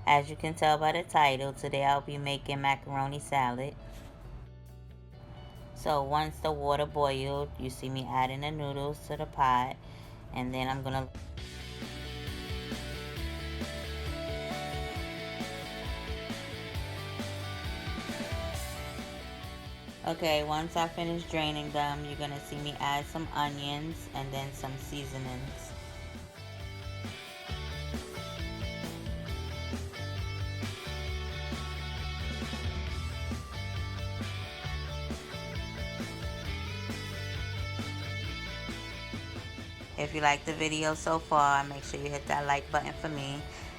As you can tell by the title, today I'll be making macaroni salad. So once the water boiled, you see me adding the noodles to the pot, and then I'm gonna Okay, once I finish draining them, you're gonna see me add some onions and then some seasonings. If you like the video so far, make sure you hit that like button for me,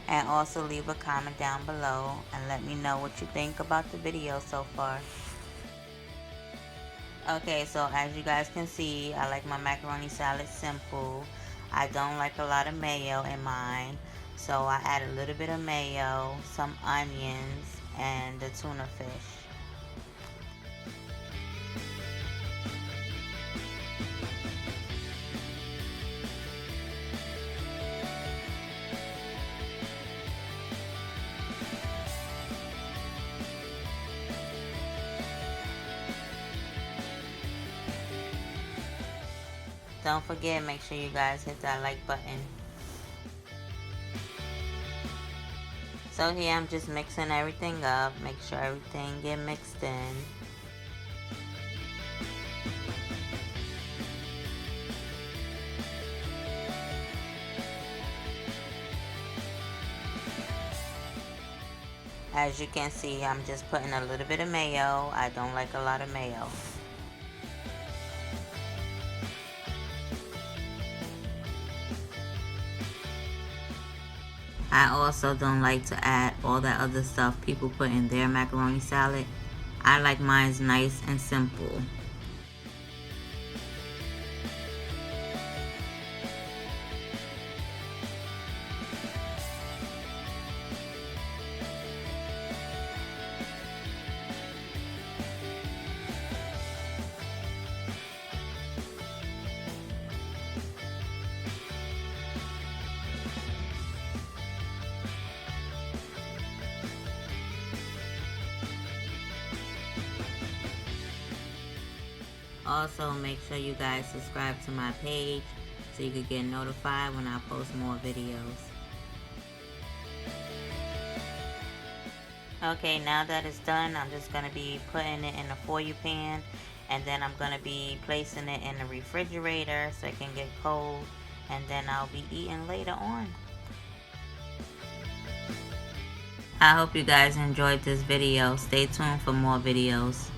and also leave a comment down below and let me know what you think about the video so far. Okay, so as you guys can see, I like my macaroni salad simple. I don't like a lot of mayo in mine, so I add a little bit of mayo, some onions, and the tuna fish. Don't forget, make sure you guys hit that like button. So here I'm just mixing everything up. Make sure everything get mixed in. As you can see, I'm just putting a little bit of mayo. I don't like a lot of mayo. I also don't like to add all that other stuff people put in their macaroni salad. I like mine's nice and simple. Also, make sure you guys subscribe to my page so you can get notified when I post more videos. Okay, now that it's done, I'm just going to be putting it in a foil pan, and then I'm going to be placing it in the refrigerator so it can get cold, and then I'll be eating later on. I hope you guys enjoyed this video. Stay tuned for more videos.